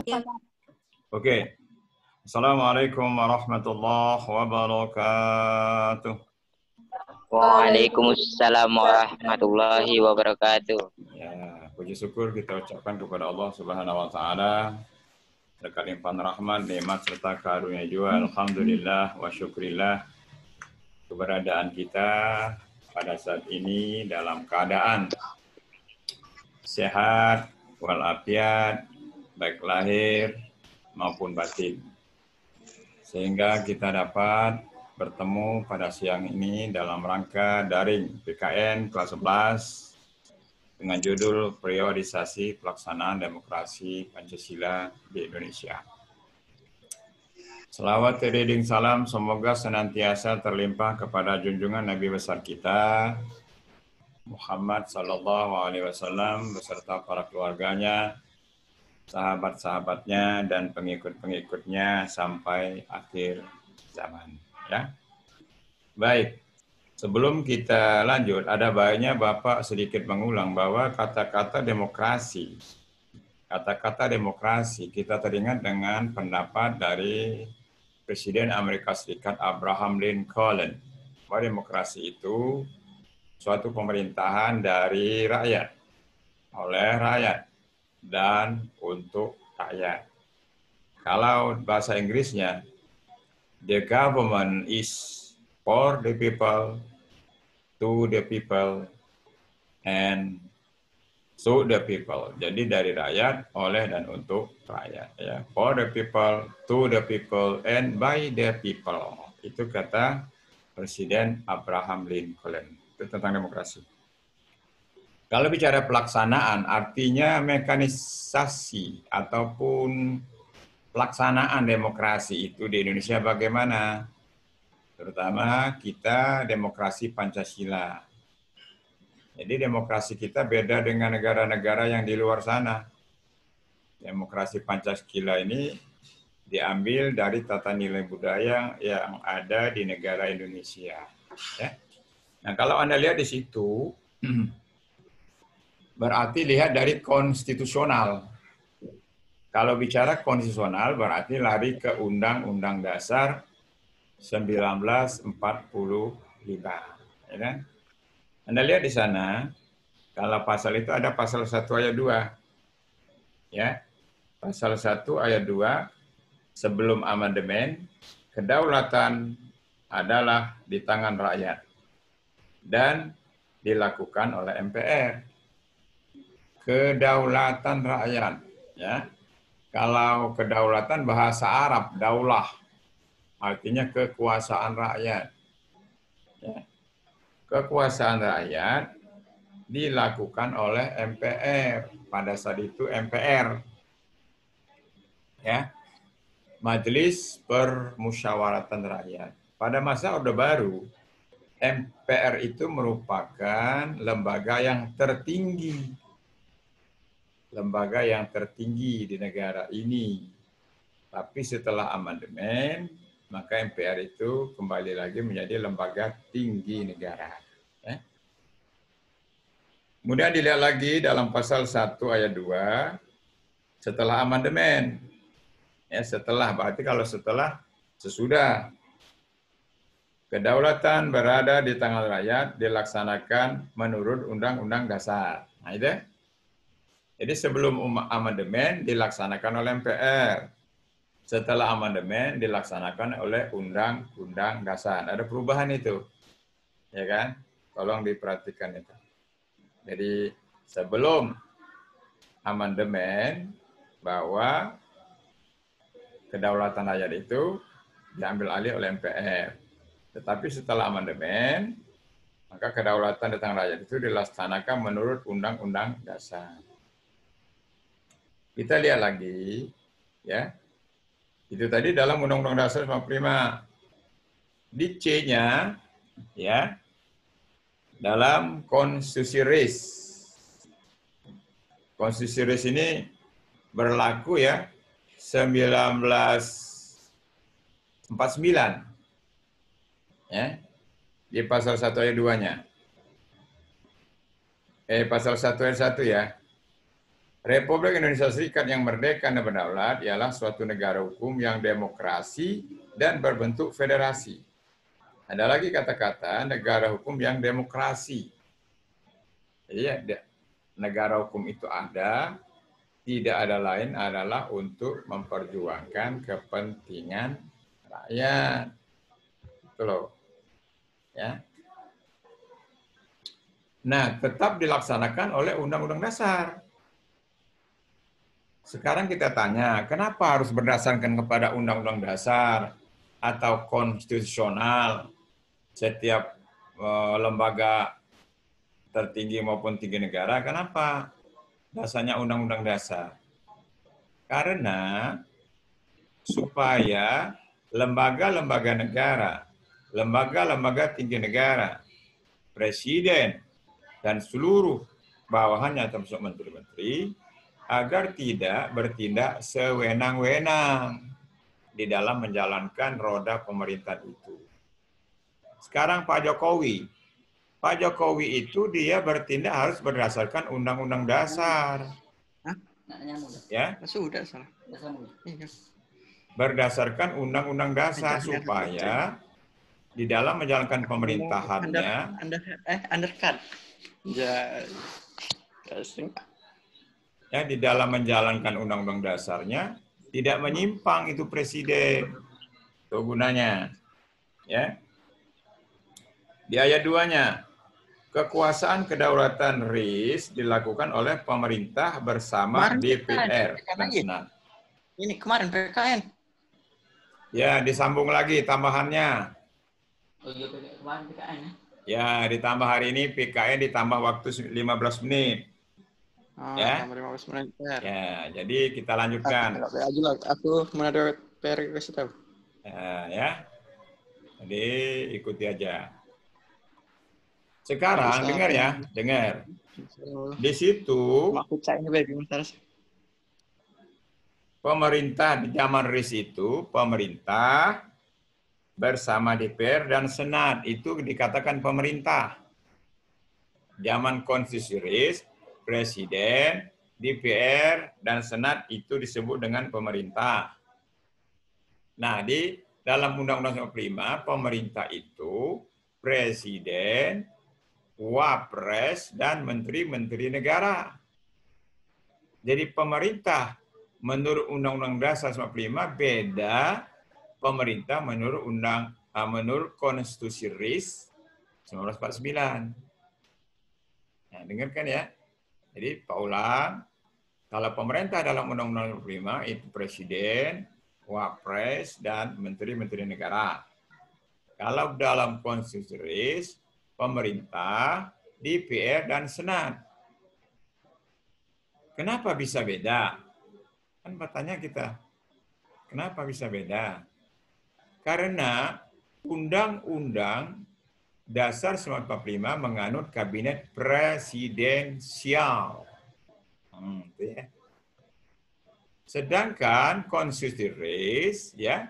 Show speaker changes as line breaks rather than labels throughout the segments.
Ya.
Oke. Assalamualaikum warahmatullahi wabarakatuh.
Waalaikumsalam warahmatullahi wabarakatuh.
Ya, puji syukur kita ucapkan kepada Allah Subhanahu wa taala berkat limpahan rahmat, nikmat serta karunia juga. Alhamdulillah wa syukrillah keberadaan kita pada saat ini dalam keadaan sehat walafiat baik lahir maupun batin. Sehingga kita dapat bertemu pada siang ini dalam rangka daring PKN kelas 11 dengan judul Priorisasi Pelaksanaan Demokrasi Pancasila di Indonesia. Selawat iring salam semoga senantiasa terlimpah kepada junjungan Nabi besar kita Muhammad sallallahu alaihi wasallam beserta para keluarganya, sahabat-sahabatnya dan pengikut-pengikutnya sampai akhir zaman. Ya, baik. Sebelum kita lanjut, ada baiknya Bapak sedikit mengulang bahwa kata-kata demokrasi kita teringat dengan pendapat dari Presiden Amerika Serikat Abraham Lincoln bahwa demokrasi itu suatu pemerintahan dari rakyat, oleh rakyat, dan untuk rakyat. Kalau bahasa Inggrisnya, the government is for the people, to the people, and to the people. Jadi dari rakyat, oleh dan untuk rakyat. Ya. For the people, to the people, and by the people. Itu kata Presiden Abraham Lincoln. Itu tentang demokrasi. Kalau bicara pelaksanaan, artinya mekanisasi ataupun pelaksanaan demokrasi itu di Indonesia bagaimana? Terutama kita demokrasi Pancasila. Jadi demokrasi kita beda dengan negara-negara yang di luar sana. Demokrasi Pancasila ini diambil dari tata nilai budaya yang ada di negara Indonesia. Ya. Nah, kalau Anda lihat di situ, berarti lihat dari konstitusional. Kalau bicara konstitusional berarti lari ke Undang-Undang Dasar 1945. Ya kan? Anda lihat di sana, kalau pasal itu ada pasal 1 ayat 2. Ya. Pasal 1 ayat 2, sebelum amandemen, kedaulatan adalah di tangan rakyat dan dilakukan oleh MPR. Kedaulatan rakyat, ya. Kalau kedaulatan bahasa Arab, daulah, artinya kekuasaan rakyat. Ya. Kekuasaan rakyat dilakukan oleh MPR. Pada saat itu MPR, ya, Majelis Permusyawaratan Rakyat. Pada masa Orde Baru, MPR itu merupakan lembaga yang tertinggi di negara ini. Tapi setelah amandemen, maka MPR itu kembali lagi menjadi lembaga tinggi negara. Ya. Kemudian dilihat lagi dalam pasal 1 ayat 2, setelah amandemen. Ya, setelah, berarti kalau setelah, sesudah. Kedaulatan berada di tangan rakyat, dilaksanakan menurut Undang-Undang Dasar. Nah, itu. Jadi sebelum amandemen dilaksanakan oleh MPR. Setelah amandemen dilaksanakan oleh Undang-Undang Dasar. Ada perubahan itu. Ya kan? Tolong diperhatikan itu. Jadi sebelum amandemen bahwa kedaulatan rakyat itu diambil alih oleh MPR. Tetapi setelah amandemen, maka kedaulatan di tangan rakyat itu dilaksanakan menurut Undang-Undang Dasar. Kita lihat lagi, ya. Itu tadi dalam Undang-Undang Dasar 45. Di C-nya, ya, dalam Konstitusi RIS. Konstitusi RIS ini berlaku ya 1949. Ya. Di pasal 1 ayat 2-nya. Pasal 1 ayat 1 ya. Republik Indonesia Serikat yang merdeka dan berdaulat ialah suatu negara hukum yang demokrasi dan berbentuk federasi. Ada lagi kata-kata negara hukum yang demokrasi. Jadi negara hukum itu ada, tidak ada lain adalah untuk memperjuangkan kepentingan rakyat. Itu loh. Ya. Nah, tetap dilaksanakan oleh Undang-Undang Dasar. Sekarang kita tanya, kenapa harus berdasarkan kepada Undang-Undang Dasar atau konstitusional setiap lembaga tertinggi maupun tinggi negara? Kenapa dasarnya Undang-Undang Dasar? Karena supaya lembaga-lembaga negara, lembaga-lembaga tinggi negara, presiden, dan seluruh bawahannya termasuk menteri-menteri, agar tidak bertindak sewenang-wenang di dalam menjalankan roda pemerintahan itu. Sekarang Pak Jokowi itu dia bertindak harus berdasarkan Undang-Undang Dasar. Ya?
Sudah salah.
Berdasarkan Undang-Undang Dasar supaya di dalam menjalankan pemerintahannya
undercut.
Ya, di dalam menjalankan Undang-Undang Dasarnya tidak menyimpang itu presiden. Itu gunanya. Ya. Di ayat 2-nya, kekuasaan kedaulatan RIS dilakukan oleh pemerintah bersama DPR dan Senat.
Ini kemarin PKN.
Ya, disambung lagi tambahannya.
Oh iya, kemarin PKN ya?
Ya, ditambah hari ini PKN ditambah waktu 15 menit. Ya. Ya, jadi kita lanjutkan.
Aku menador PR kasih tahu.
Ya. Jadi ikuti aja. Sekarang dengar ya, dengar. Di situ pemerintah di zaman RIS itu pemerintah bersama DPR dan Senat itu dikatakan pemerintah. Zaman konstitusi RIS presiden, DPR, dan Senat itu disebut dengan pemerintah. Nah, di dalam Undang-Undang 45, pemerintah itu presiden, wapres, dan menteri-menteri negara. Jadi pemerintah menurut Undang-Undang Dasar 45 beda pemerintah menurut Konstitusi RIS 1949. Nah, dengarkan ya. Jadi, Pak ulang, kalau pemerintah dalam Undang-Undang 45 itu presiden, wapres, dan menteri-menteri negara. Kalau dalam konstitusi RIS, pemerintah, DPR, dan Senat. Kenapa bisa beda? Kan bertanya kita, kenapa bisa beda? Karena Undang-Undang Dasar 1945 menganut kabinet presidensial. Ya. Sedangkan konstitusi RIS ya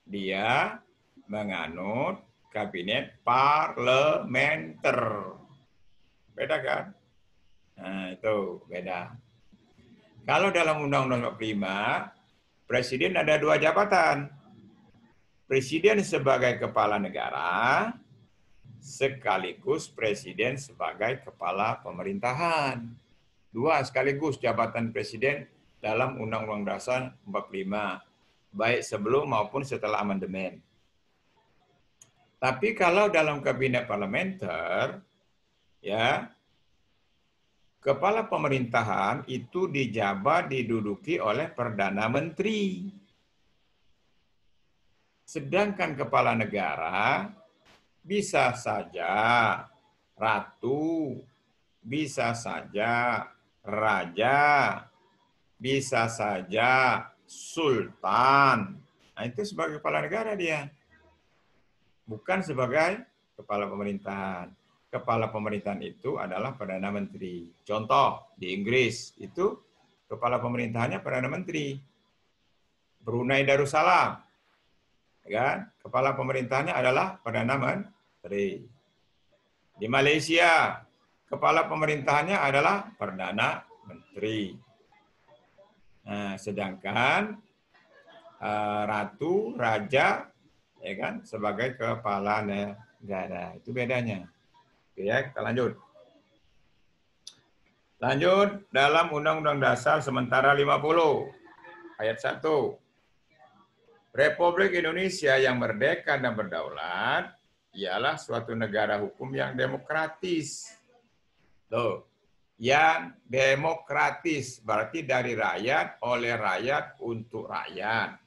dia menganut kabinet parlementer. Beda kan? Nah, itu beda. Kalau dalam Undang-Undang 45, presiden ada 2 jabatan. Presiden sebagai kepala negara, sekaligus presiden sebagai kepala pemerintahan. 2 sekaligus jabatan presiden dalam Undang-Undang Dasar 45, baik sebelum maupun setelah amandemen. Tapi kalau dalam kabinet parlementer, ya, kepala pemerintahan itu diduduki oleh Perdana Menteri. Sedangkan kepala negara bisa saja ratu, bisa saja raja, bisa saja sultan. Nah, itu sebagai kepala negara dia. Bukan sebagai kepala pemerintahan. Kepala pemerintahan itu adalah Perdana Menteri. Contoh, di Inggris itu kepala pemerintahannya Perdana Menteri. Brunei Darussalam, kan? Kepala pemerintahannya adalah Perdana Menteri. Di Malaysia, kepala pemerintahannya adalah Perdana Menteri. Nah, sedangkan ratu, raja, ya kan, sebagai kepala negara. Itu bedanya. Oke ya, kita lanjut. Lanjut, dalam Undang-Undang Dasar sementara 50, ayat 1. Republik Indonesia yang merdeka dan berdaulat ialah suatu negara hukum yang demokratis. Tuh, yang demokratis berarti dari rakyat, oleh rakyat, untuk rakyat.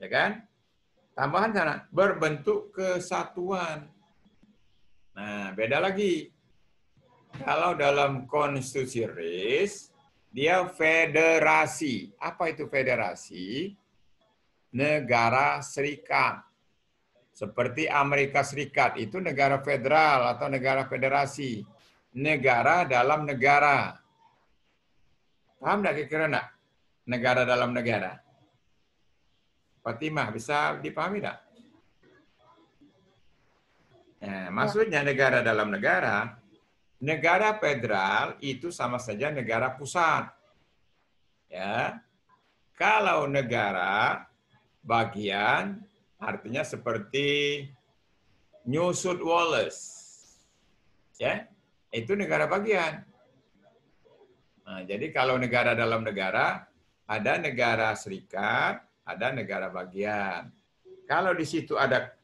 Ya kan? Tambahan sana, berbentuk kesatuan. Nah, beda lagi. Kalau dalam konstitusi RIS, dia federasi. Apa itu federasi? Negara serikat. Seperti Amerika Serikat, itu negara federal atau negara federasi. Negara dalam negara. Paham nggak kira-kira enggak? Negara dalam negara. Fatimah, bisa dipahami enggak? Nah, maksudnya negara dalam negara, negara federal itu sama saja negara pusat. Ya. Kalau negara bagian artinya seperti New South Wales. Ya. Itu negara bagian. Nah, jadi kalau negara dalam negara, ada negara serikat, ada negara bagian. Kalau di situ ada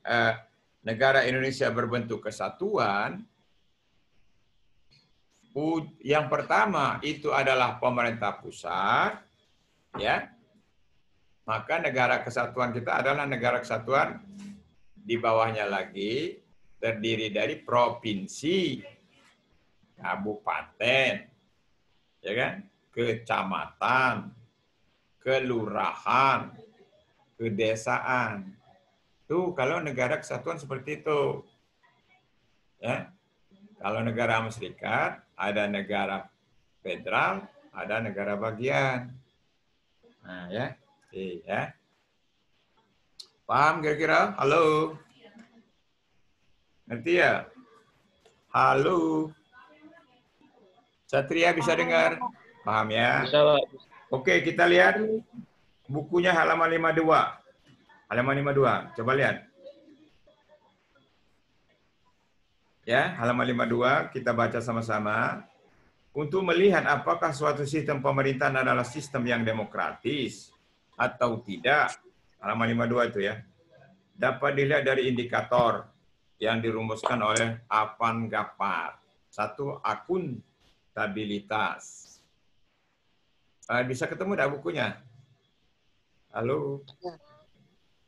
negara Indonesia berbentuk kesatuan, yang pertama itu adalah pemerintah pusat, ya. Maka negara kesatuan kita adalah negara kesatuan, di bawahnya lagi terdiri dari provinsi, kabupaten, ya kan, kecamatan, kelurahan, kedesaan. Tuh kalau negara kesatuan seperti itu. Ya. Kalau negara Amerika Serikat ada negara federal, ada negara bagian. Nah, ya. Oke, ya. Paham kira-kira? Halo. Ngerti ya? Halo. Satria bisa dengar? Paham ya?
Bisa, Pak.
Oke, kita lihat bukunya halaman 52. Halaman 52. Coba lihat. Ya, halaman 52 kita baca sama-sama. Untuk melihat apakah suatu sistem pemerintahan adalah sistem yang demokratis atau tidak. Halaman 52 itu ya. Dapat dilihat dari indikator yang dirumuskan oleh Avan Gapar. Satu, akuntabilitas. Bisa ketemu enggak bukunya? Halo?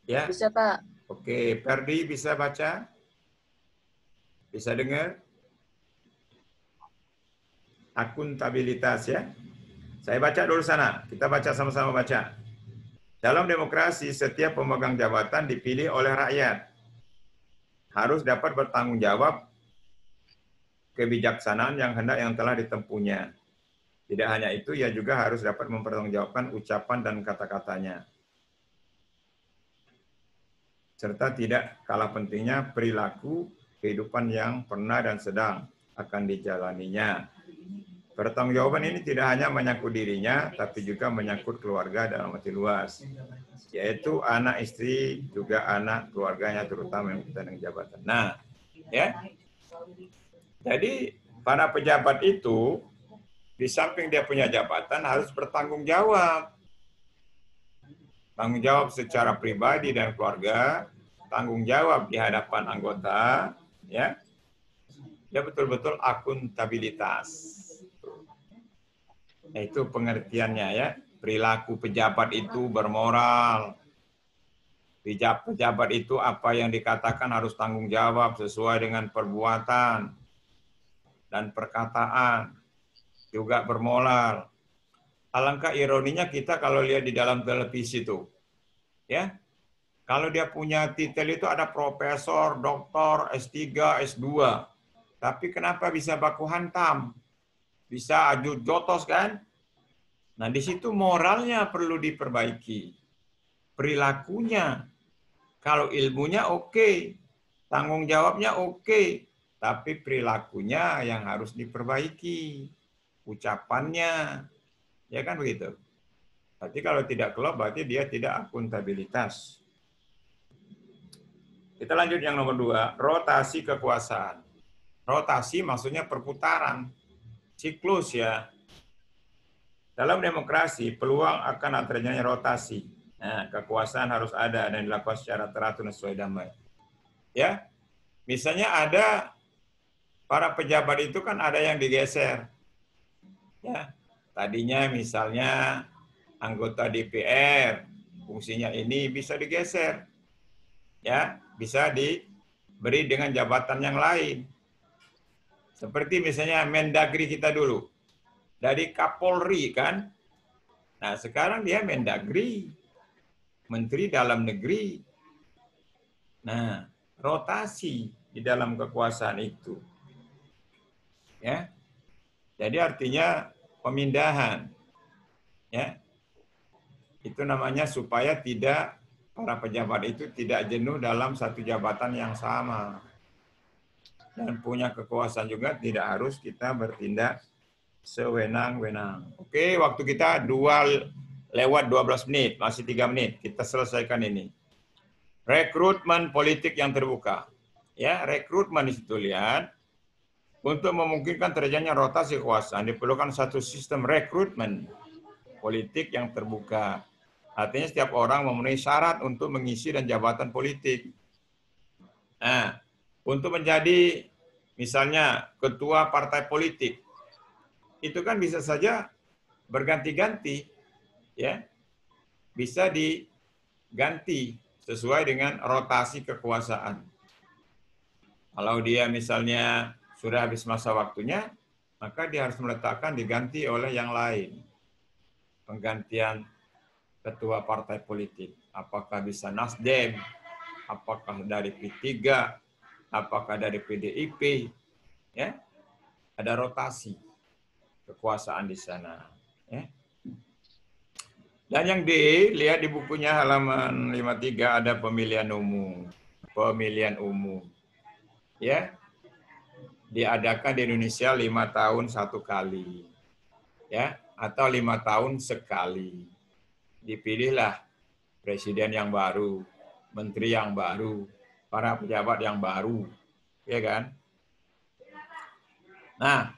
Ya.
Bisa, Pak.
Oke, Ferdi bisa baca? Bisa dengar? Akuntabilitas ya. Saya baca dulu sana. Kita baca sama-sama baca. Dalam demokrasi, setiap pemegang jabatan dipilih oleh rakyat. Harus dapat bertanggung jawab kebijaksanaan yang telah ditempuhnya. Tidak hanya itu, ia juga harus dapat mempertanggungjawabkan ucapan dan kata-katanya. Serta tidak kalah pentingnya perilaku kehidupan yang pernah dan sedang akan dijalaninya. Pertanggungjawaban ini tidak hanya menyangkut dirinya, tapi juga menyangkut keluarga dalam arti luas, yaitu anak, istri, juga anak keluarganya, terutama yang bertanggung jabatan. Nah, ya. Jadi para pejabat itu di samping dia punya jabatan harus bertanggung jawab. Tanggung jawab secara pribadi dan keluarga, tanggung jawab di hadapan anggota, ya. Dia betul-betul akuntabilitas. Nah, itu pengertiannya ya. Perilaku pejabat itu bermoral. Pejabat itu apa yang dikatakan harus tanggung jawab sesuai dengan perbuatan dan perkataan. Juga bermoral. Alangkah ironinya kita kalau lihat di dalam televisi itu. Ya. Kalau dia punya titel itu ada profesor, doktor, S3, S2. Tapi kenapa bisa baku hantam? Bisa aju jotos kan? Nah, di situ moralnya perlu diperbaiki. Perilakunya. Kalau ilmunya oke, tanggung jawabnya oke, tapi perilakunya yang harus diperbaiki. Ucapannya. Ya kan begitu? Berarti kalau tidak klop berarti dia tidak akuntabilitas. Kita lanjut yang nomor 2, rotasi kekuasaan. Rotasi maksudnya perputaran, siklus ya. Dalam demokrasi, peluang akan terjadinya rotasi. Nah, kekuasaan harus ada dan dilakukan secara teratur dan sesuai damai. Ya, misalnya ada para pejabat itu kan ada yang digeser. Ya, tadinya misalnya anggota DPR, fungsinya ini bisa digeser. Ya, bisa diberi dengan jabatan yang lain. Seperti misalnya Mendagri kita dulu. Dari Kapolri kan. Nah, sekarang dia Mendagri, Menteri Dalam Negeri. Nah, rotasi di dalam kekuasaan itu. Ya. Jadi artinya pemindahan. Ya. Itu namanya supaya tidak para pejabat itu tidak jenuh dalam satu jabatan yang sama. Dan punya kekuasaan juga tidak harus kita bertindak sewenang-wenang. Oke, waktu kita 2:12 menit, masih 3 menit. Kita selesaikan ini. Rekrutmen politik yang terbuka. Ya, rekrutmen di situ lihat. Untuk memungkinkan terjadinya rotasi kekuasaan diperlukan satu sistem rekrutmen politik yang terbuka. Artinya setiap orang memenuhi syarat untuk mengisi dan jabatan politik. Nah, untuk menjadi misalnya ketua partai politik, itu kan bisa saja berganti-ganti, ya, bisa diganti sesuai dengan rotasi kekuasaan. Kalau dia misalnya sudah habis masa waktunya, maka dia harus meletakkan diganti oleh yang lain. Penggantian ketua partai politik, apakah bisa Nasdem, apakah dari P3, apakah dari PDIP, ya, ada rotasi kekuasaan di sana. Ya. Dan yang dilihat di bukunya halaman 53 ada pemilihan umum. Pemilihan umum. Ya. Diadakan di Indonesia 5 tahun 1 kali. Ya, atau 5 tahun sekali. Dipilihlah presiden yang baru, menteri yang baru, para pejabat yang baru. Ya kan? Nah,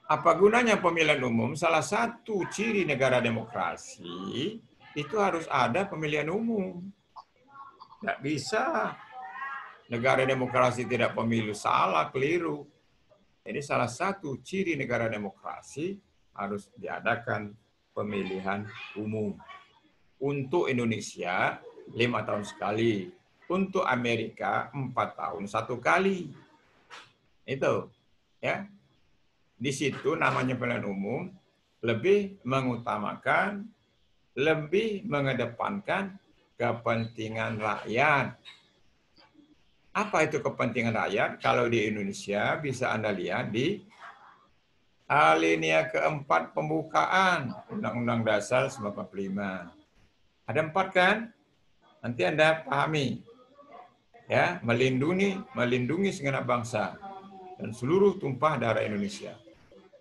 apa gunanya pemilihan umum? Salah satu ciri negara demokrasi itu harus ada pemilihan umum. Tidak bisa negara demokrasi tidak pemilu, salah, keliru. Jadi salah satu ciri negara demokrasi harus diadakan pemilihan umum. Untuk Indonesia 5 tahun sekali, untuk Amerika 4 tahun 1 kali. Itu, ya. Di situ namanya pemilihan umum lebih mengutamakan, lebih mengedepankan kepentingan rakyat. Apa itu kepentingan rakyat? Kalau di Indonesia bisa Anda lihat di alinea keempat pembukaan Undang-Undang Dasar 1945. Ada 4 kan? Nanti Anda pahami. Ya, melindungi segenap bangsa dan seluruh tumpah darah Indonesia.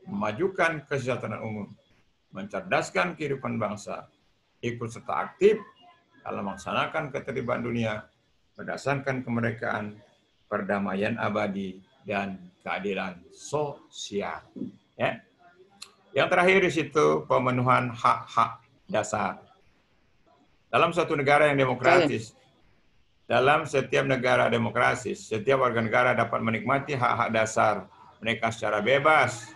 Memajukan kesejahteraan umum, mencerdaskan kehidupan bangsa, ikut serta aktif dalam melaksanakan ketertiban dunia, berdasarkan kemerdekaan, perdamaian abadi, dan keadilan sosial. Ya. Yang terakhir di situ pemenuhan hak-hak dasar. Dalam suatu negara yang demokratis, dalam setiap negara demokratis, setiap warga negara dapat menikmati hak-hak dasar mereka secara bebas.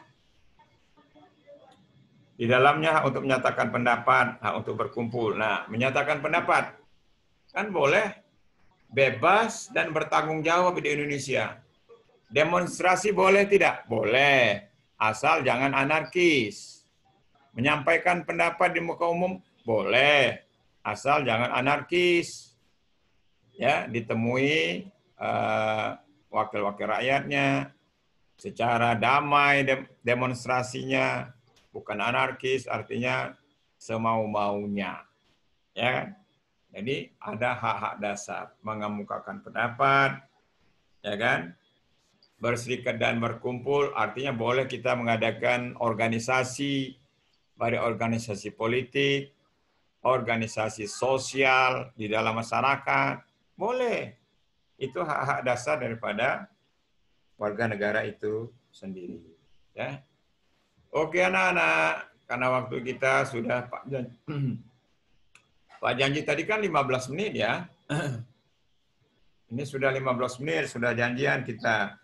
Di dalamnya hak untuk menyatakan pendapat, hak untuk berkumpul. Nah, menyatakan pendapat kan boleh bebas dan bertanggung jawab di Indonesia. Demonstrasi boleh tidak? Boleh, asal jangan anarkis. Menyampaikan pendapat di muka umum boleh, asal jangan anarkis. Ya, ditemui wakil-wakil rakyatnya secara damai demonstrasinya, bukan anarkis, artinya semau-maunya. Ya. Jadi ada hak-hak dasar, mengemukakan pendapat, ya kan? Berserikat dan berkumpul, artinya boleh kita mengadakan organisasi, baik organisasi politik, organisasi sosial di dalam masyarakat, boleh. Itu hak-hak dasar daripada warga negara itu sendiri. Ya. Oke anak-anak, karena waktu kita sudah Pak Janji tadi kan 15 menit ya. Ini sudah 15 menit, sudah janjian kita.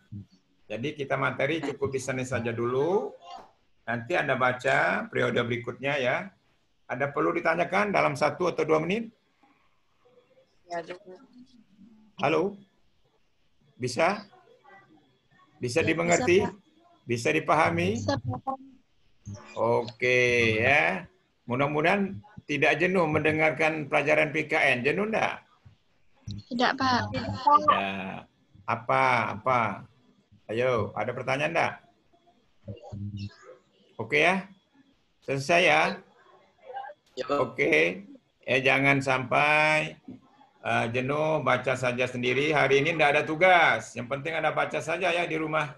Jadi kita materi cukup di sana saja dulu. Nanti Anda baca periode berikutnya ya. Ada perlu ditanyakan dalam 1 atau 2 menit? Halo? Bisa? Bisa dimengerti? Bisa dipahami? Oke ya. Mudah-mudahan tidak jenuh mendengarkan pelajaran PKN. Jenuh enggak?
Tidak, Pak.
Tidak. Apa? Ayo, ada pertanyaan enggak? Oke ya? Selesai ya? Oke. Jangan sampai jenuh, baca saja sendiri. Hari ini enggak ada tugas. Yang penting Anda baca saja ya di rumah.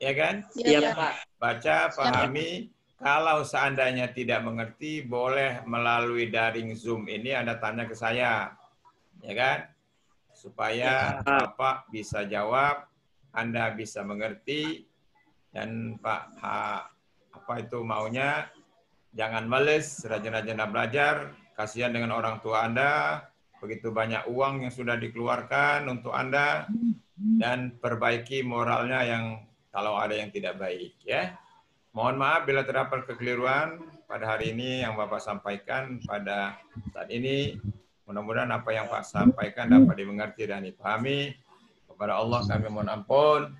Ya kan?
Iya, Pak.
Baca, pahami. Kalau seandainya tidak mengerti, boleh melalui daring Zoom ini Anda tanya ke saya. Ya kan? Supaya Bapak bisa jawab, Anda bisa mengerti, dan Pak maunya jangan males, rajin-rajin belajar, kasihan dengan orang tua Anda, begitu banyak uang yang sudah dikeluarkan untuk Anda, dan perbaiki moralnya yang kalau ada yang tidak baik ya. Mohon maaf bila terdapat kekeliruan pada hari ini yang Bapak sampaikan pada saat ini. Mudah-mudahan apa yang Pak sampaikan dapat dimengerti dan dipahami. Kepada Allah kami mohon ampun.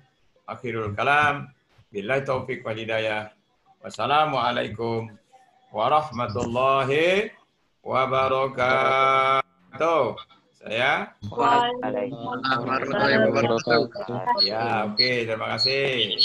Akhirul kalam. Billahi taufiq wal hidayah. Wassalamualaikum warahmatullahi wabarakatuh. Saya.
Waalaikumsalam warahmatullahi wabarakatuh.
Ya, oke. Terima kasih.